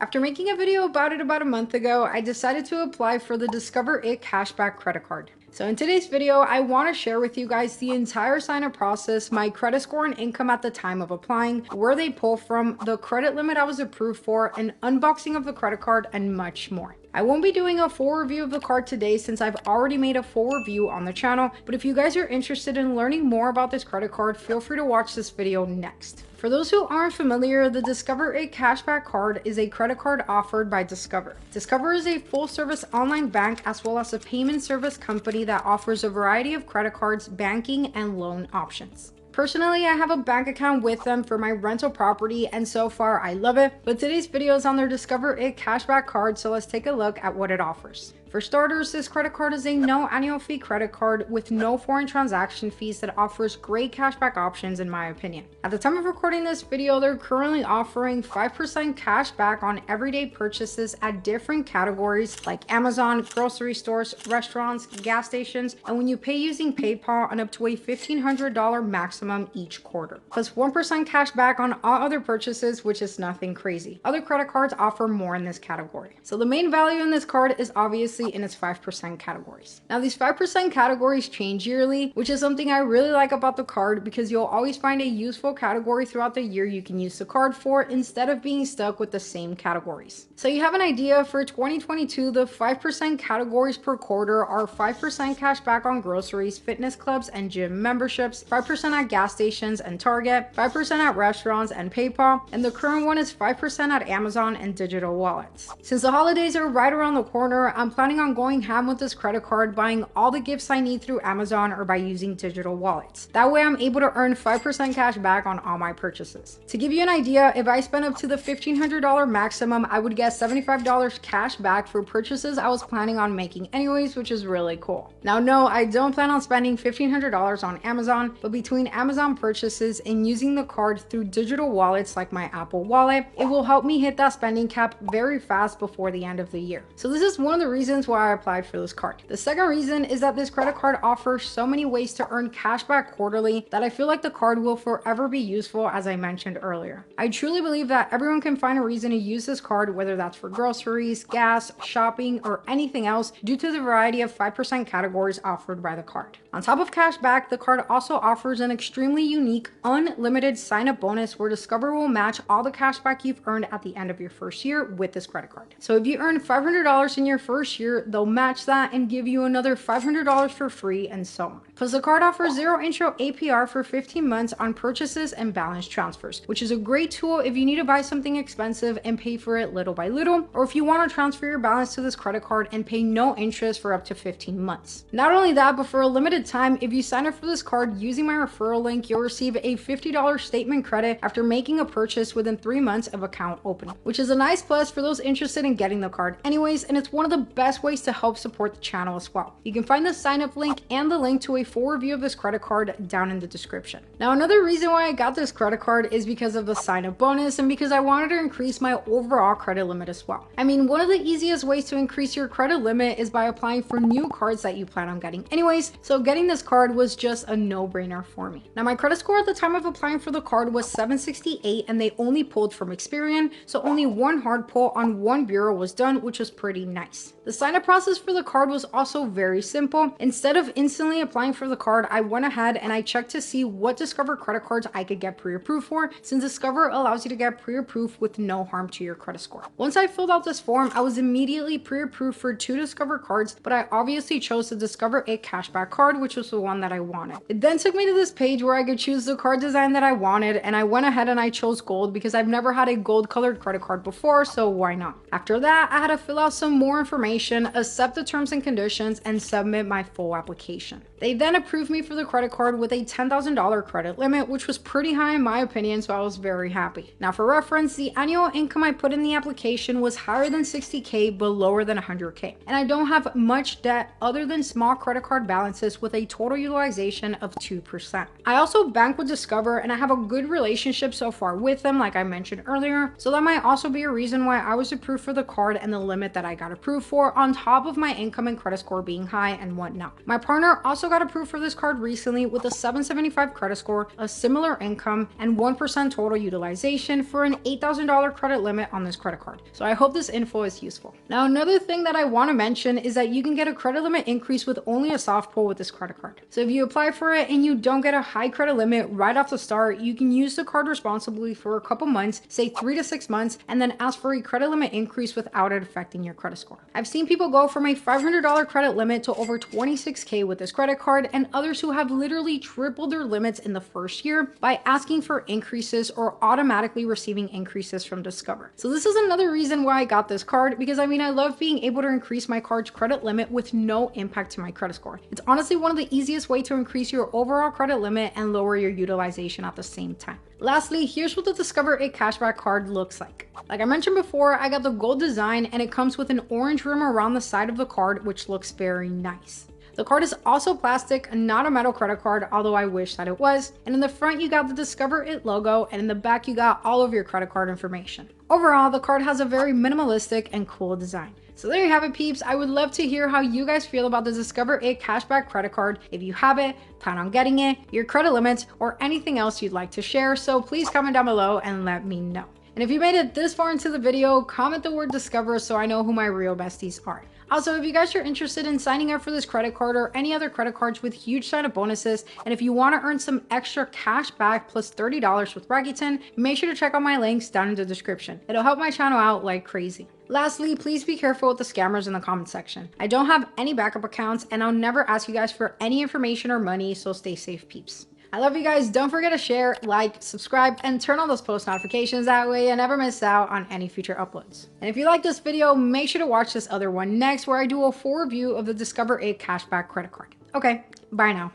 After making a video about it about a month ago, I decided to apply for the Discover It cashback credit card. So in today's video, I want to share with you guys the entire sign-up process, my credit score and income at the time of applying, where they pull from, the credit limit I was approved for, an unboxing of the credit card, and much more. I won't be doing a full review of the card today since I've already made a full review on the channel, but if you guys are interested in learning more about this credit card, feel free to watch this video next. For those who aren't familiar, the Discover It cashback card is a credit card offered by Discover. Discover is a full-service online bank as well as a payment service company that offers a variety of credit cards, banking, and loan options. Personally, I have a bank account with them for my rental property, and so far I love it, but today's video is on their Discover It cashback card, so let's take a look at what it offers. For starters, this credit card is a no annual fee credit card with no foreign transaction fees that offers great cashback options in my opinion. At the time of recording this video, they're currently offering 5% cash back on everyday purchases at different categories like Amazon, grocery stores, restaurants, gas stations, and when you pay using PayPal on up to a $1,500 maximum each quarter. Plus 1% cash back on all other purchases, which is nothing crazy. Other credit cards offer more in this category. So the main value in this card is obviously in its 5% categories. Now these 5% categories change yearly, which is something I really like about the card because you'll always find a useful category throughout the year you can use the card for instead of being stuck with the same categories. So you have an idea, for 2022, the 5% categories per quarter are 5% cash back on groceries, fitness clubs, and gym memberships, 5% at gas stations and Target, 5% at restaurants and PayPal, and the current one is 5% at Amazon and digital wallets. Since the holidays are right around the corner, I'm planning on going ham with this credit card, buying all the gifts I need through Amazon or by using digital wallets. That way I'm able to earn 5% cash back on all my purchases. To give you an idea, if I spend up to the $1,500 maximum, I would get $75 cash back for purchases I was planning on making anyways, which is really cool. Now no, I don't plan on spending $1,500 on Amazon, but between Amazon purchases and using the card through digital wallets like my Apple Wallet, it will help me hit that spending cap very fast before the end of the year. So this is one of the reasons why I applied for this card. The second reason is that this credit card offers so many ways to earn cash back quarterly that I feel like the card will forever be useful, as I mentioned earlier. I truly believe that everyone can find a reason to use this card, whether that's for groceries, gas, shopping, or anything else, due to the variety of 5% categories offered by the card. On top of cash back, the card also offers an extremely unique, unlimited sign-up bonus where Discover will match all the cash back you've earned at the end of your first year with this credit card. So if you earn $500 in your first year, they'll match that and give you another $500 for free, and so on. Plus the card offers 0 intro APR for 15 months on purchases and balance transfers, which is a great tool if you need to buy something expensive and pay for it little by little, or if you want to transfer your balance to this credit card and pay no interest for up to 15 months. Not only that, but for a limited time, if you sign up for this card using my referral link, you'll receive a $50 statement credit after making a purchase within 3 months of account opening, which is a nice plus for those interested in getting the card anyways, and it's one of the best ways to help support the channel as well. You can find the sign up link and the link to a full review of this credit card down in the description. Now another reason why I got this credit card is because of the sign up bonus and because I wanted to increase my overall credit limit as well. I mean, one of the easiest ways to increase your credit limit is by applying for new cards that you plan on getting anyways, so getting this card was just a no-brainer for me. Now my credit score at the time of applying for the card was 768 and they only pulled from Experian, so only one hard pull on one bureau was done, which was pretty nice. The sign up process for the card was also very simple. Instead of instantly applying for the card, I went ahead and I checked to see what Discover credit cards I could get pre-approved for, since Discover allows you to get pre-approved with no harm to your credit score. Once I filled out this form, I was immediately pre-approved for 2 Discover cards, but I obviously chose the Discover It cashback card, which was the one that I wanted. It then took me to this page where I could choose the card design that I wanted, and I went ahead and I chose gold because I've never had a gold colored credit card before, so why not? After that, I had to fill out some more information, accept the terms and conditions, and submit my full application. They then approved me for the credit card with a $10,000 credit limit, which was pretty high in my opinion, so I was very happy. Now for reference, the annual income I put in the application was higher than $60K but lower than $100K. And I don't have much debt other than small credit card balances with a total utilization of 2%. I also bank with Discover and I have a good relationship so far with them, like I mentioned earlier, so that might also be a reason why I was approved for the card and the limit that I got approved for, on top of my income and credit score being high and whatnot. My partner also also got approved for this card recently with a 775 credit score, a similar income, and 1% total utilization for an $8,000 credit limit on this credit card. So I hope this info is useful. Now, another thing that I want to mention is that you can get a credit limit increase with only a soft pull with this credit card. So if you apply for it and you don't get a high credit limit right off the start, you can use the card responsibly for a couple months, say 3 to 6 months, and then ask for a credit limit increase without it affecting your credit score. I've seen people go from a $500 credit limit to over $26K with this credit card, and others who have literally tripled their limits in the first year by asking for increases or automatically receiving increases from Discover. So this is another reason why I got this card, because I love being able to increase my card's credit limit with no impact to my credit score. It's honestly one of the easiest ways to increase your overall credit limit and lower your utilization at the same time. Lastly, here's what the Discover It cashback card looks like. Like I mentioned before, I got the gold design and it comes with an orange rim around the side of the card, which looks very nice. The card is also plastic, not a metal credit card, although I wish that it was. And in the front, you got the Discover It logo, and in the back, you got all of your credit card information. Overall, the card has a very minimalistic and cool design. So there you have it, peeps. I would love to hear how you guys feel about the Discover It cashback credit card. If you have it, plan on getting it, your credit limits, or anything else you'd like to share. So please comment down below and let me know. And if you made it this far into the video, comment the word Discover so I know who my real besties are. Also, if you guys are interested in signing up for this credit card or any other credit cards with huge sign-up bonuses, and if you want to earn some extra cash back plus $30 with Rakuten, make sure to check out my links down in the description. It'll help my channel out like crazy. Lastly, please be careful with the scammers in the comment section. I don't have any backup accounts, and I'll never ask you guys for any information or money, so stay safe, peeps. I love you guys. Don't forget to share, like, subscribe, and turn on those post notifications. That way you never miss out on any future uploads. And if you like this video, make sure to watch this other one next, where I do a full review of the Discover It cashback credit card. Okay, bye now.